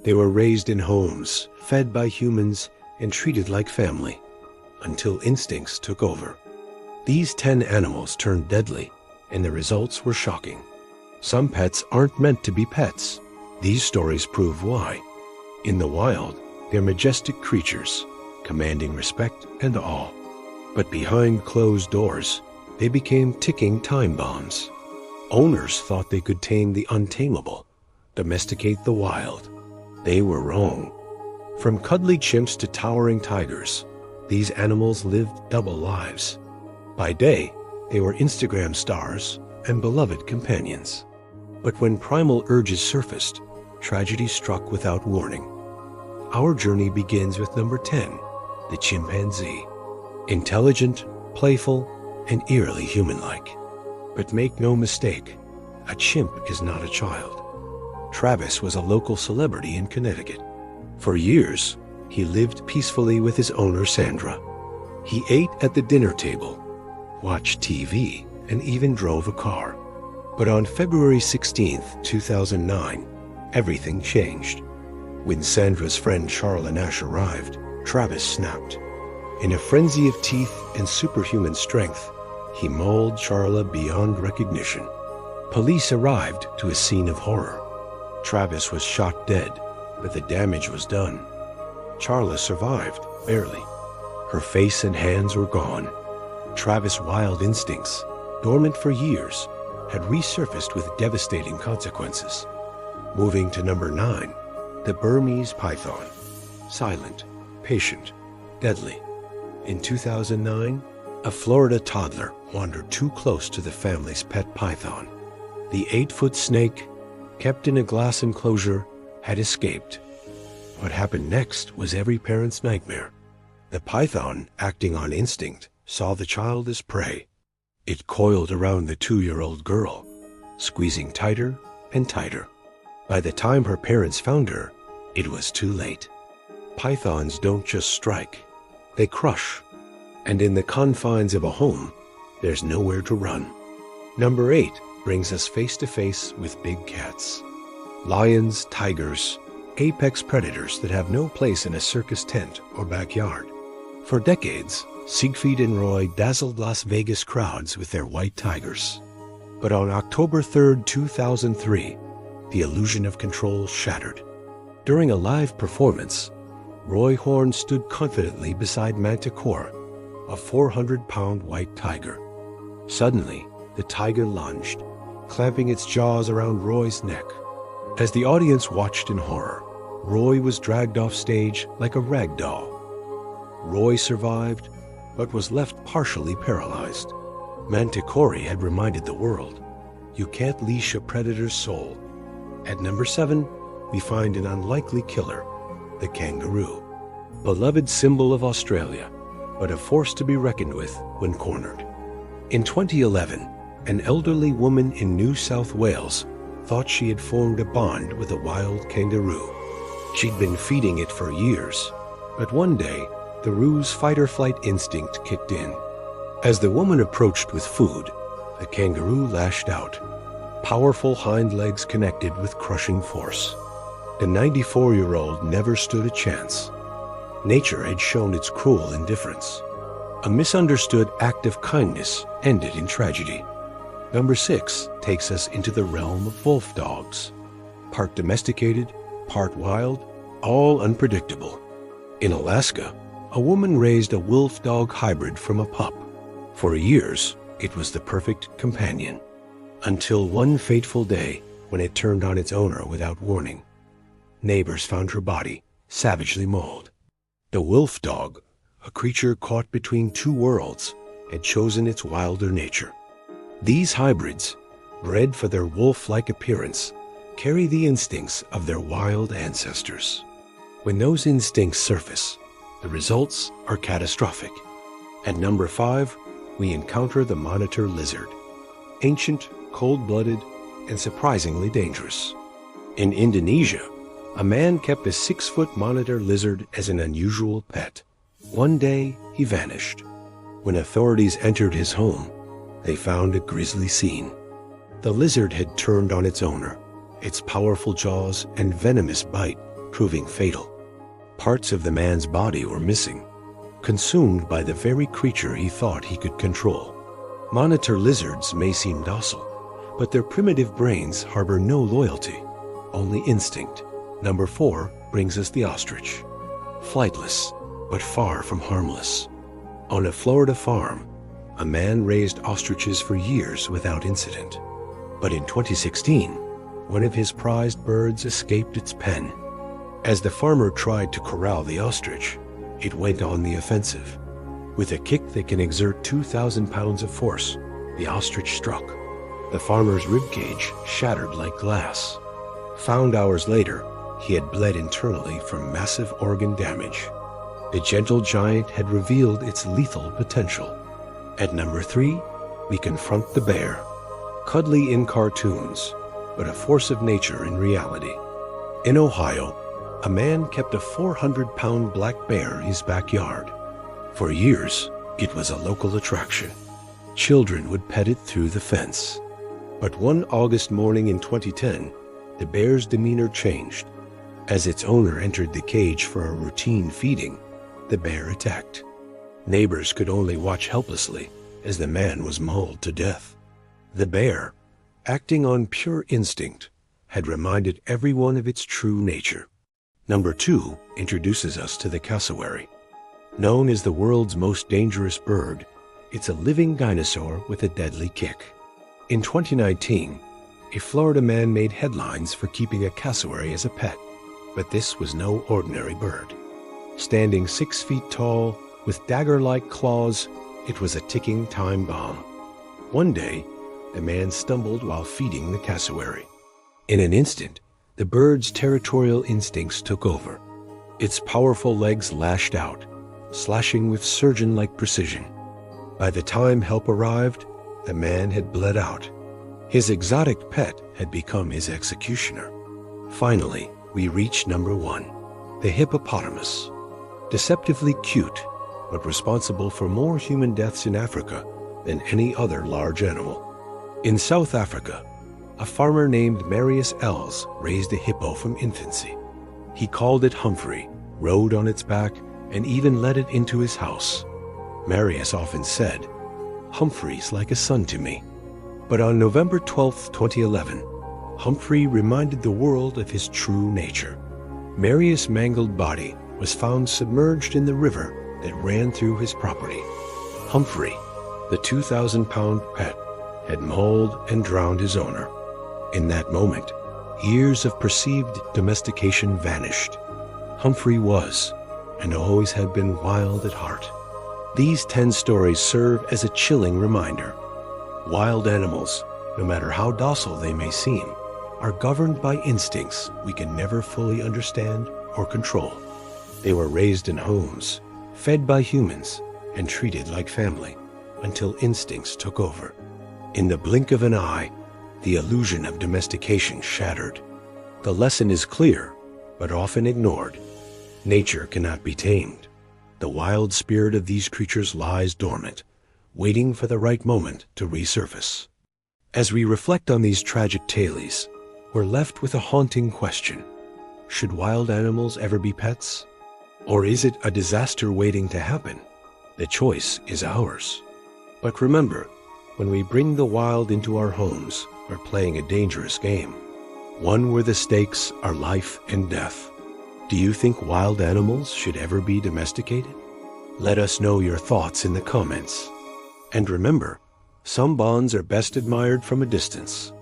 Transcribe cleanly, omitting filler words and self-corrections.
They were raised in homes, fed by humans, and treated like family, until instincts took over. These 10 animals turned deadly, and the results were shocking. Some pets aren't meant to be pets. These stories prove why. In the wild, they're majestic creatures, commanding respect and awe. But behind closed doors, they became ticking time bombs. Owners thought they could tame the untamable, domesticate the wild. They were wrong. From cuddly chimps to towering tigers, these animals lived double lives. By day, they were Instagram stars and beloved companions. But when primal urges surfaced, tragedy struck without warning. Our journey begins with number 10, the chimpanzee. Intelligent, playful, and eerily human-like. But make no mistake, a chimp is not a child. Travis was a local celebrity in Connecticut. For years, he lived peacefully with his owner, Sandra. He ate at the dinner table, watched TV, and even drove a car. But on February 16, 2009, everything changed. When Sandra's friend Charla Nash arrived, Travis snapped. In a frenzy of teeth and superhuman strength, he mauled Charla beyond recognition. Police arrived to a scene of horror. Travis was shot dead, but the damage was done. Charla survived, barely. Her face and hands were gone. Travis' wild instincts, dormant for years, had resurfaced with devastating consequences. Moving to number 9, the Burmese python. Silent, patient, deadly. In 2009, a Florida toddler wandered too close to the family's pet python. The 8-foot snake, kept in a glass enclosure, had escaped. What happened next was every parent's nightmare. The python, acting on instinct, saw the child as prey. It coiled around the 2-year-old girl, squeezing tighter and tighter. By the time her parents found her, it was too late. Pythons don't just strike, they crush. And in the confines of a home, there's nowhere to run. Number 8 brings us face to face with big cats. Lions, tigers, apex predators that have no place in a circus tent or backyard. For decades, Siegfried and Roy dazzled Las Vegas crowds with their white tigers. But on October 3, 2003, the illusion of control shattered. During a live performance, Roy Horn stood confidently beside Manticore, a 400-pound white tiger. Suddenly, the tiger lunged, clamping its jaws around Roy's neck. As the audience watched in horror, Roy was dragged off stage like a rag doll. Roy survived, but was left partially paralyzed. Manticore had reminded the world, you can't leash a predator's soul. At number 7, we find an unlikely killer, the kangaroo. Beloved symbol of Australia, but a force to be reckoned with when cornered. In 2011, an elderly woman in New South Wales thought she had formed a bond with a wild kangaroo. She'd been feeding it for years, but one day, the roo's fight-or-flight instinct kicked in. As the woman approached with food, the kangaroo lashed out. Powerful hind legs connected with crushing force. The 94-year-old never stood a chance. Nature had shown its cruel indifference. A misunderstood act of kindness ended in tragedy. Number 6 takes us into the realm of wolf dogs. Part domesticated, part wild, all unpredictable. In Alaska, a woman raised a wolf dog hybrid from a pup. For years, it was the perfect companion. Until one fateful day when it turned on its owner without warning. Neighbors found her body, savagely mauled. The wolf dog, a creature caught between two worlds, had chosen its wilder nature. These hybrids, bred for their wolf-like appearance, carry the instincts of their wild ancestors. When those instincts surface, the results are catastrophic. At number 5, we encounter the monitor lizard. Ancient, cold-blooded, and surprisingly dangerous. In Indonesia, a man kept a 6-foot monitor lizard as an unusual pet. One day, he vanished. When authorities entered his home, they found a grisly scene. The lizard had turned on its owner. Its powerful jaws and venomous bite proving fatal. Parts of the man's body were missing, consumed by the very creature he thought he could control. Monitor lizards may seem docile, but their primitive brains harbor no loyalty, only instinct. Number 4 brings us the ostrich. Flightless, but far from harmless. On a Florida farm, a man raised ostriches for years without incident. But in 2016, one of his prized birds escaped its pen. As the farmer tried to corral the ostrich, it went on the offensive. With a kick that can exert 2,000 pounds of force, the ostrich struck. The farmer's ribcage shattered like glass. Found hours later, he had bled internally from massive organ damage. The gentle giant had revealed its lethal potential. At number 3, we confront the bear. Cuddly in cartoons, but a force of nature in reality. In Ohio, a man kept a 400-pound black bear in his backyard. For years, it was a local attraction. Children would pet it through the fence. But one August morning in 2010, the bear's demeanor changed. As its owner entered the cage for a routine feeding, the bear attacked. Neighbors could only watch helplessly as the man was mauled to death. The bear, acting on pure instinct, had reminded everyone of its true nature. Number 2 introduces us to the cassowary. Known as the world's most dangerous bird, it's a living dinosaur with a deadly kick. In 2019, a Florida man made headlines for keeping a cassowary as a pet, but this was no ordinary bird. Standing 6 feet tall, with dagger-like claws, it was a ticking time bomb. One day, the man stumbled while feeding the cassowary. In an instant, the bird's territorial instincts took over. Its powerful legs lashed out, slashing with surgeon-like precision. By the time help arrived, the man had bled out. His exotic pet had become his executioner. Finally, we reach number 1, the hippopotamus. Deceptively cute, but responsible for more human deaths in Africa than any other large animal. In South Africa, a farmer named Marius Els raised a hippo from infancy. He called it Humphrey, rode on its back, and even let it into his house. Marius often said, "Humphrey's like a son to me." But on November 12, 2011, Humphrey reminded the world of his true nature. Marius' mangled body was found submerged in the river that ran through his property. Humphrey, the 2,000-pound pet, had mauled and drowned his owner. In that moment, years of perceived domestication vanished. Humphrey was, and always had been, wild at heart. These 10 stories serve as a chilling reminder. Wild animals, no matter how docile they may seem, are governed by instincts we can never fully understand or control. They were raised in homes, fed by humans, and treated like family, until instincts took over. In the blink of an eye, the illusion of domestication shattered. The lesson is clear, but often ignored. Nature cannot be tamed. The wild spirit of these creatures lies dormant, waiting for the right moment to resurface. As we reflect on these tragic tales, we're left with a haunting question. Should wild animals ever be pets? Or is it a disaster waiting to happen? The choice is ours. But remember, when we bring the wild into our homes, we're playing a dangerous game, one where the stakes are life and death. Do you think wild animals should ever be domesticated? Let us know your thoughts in the comments. And remember, some bonds are best admired from a distance.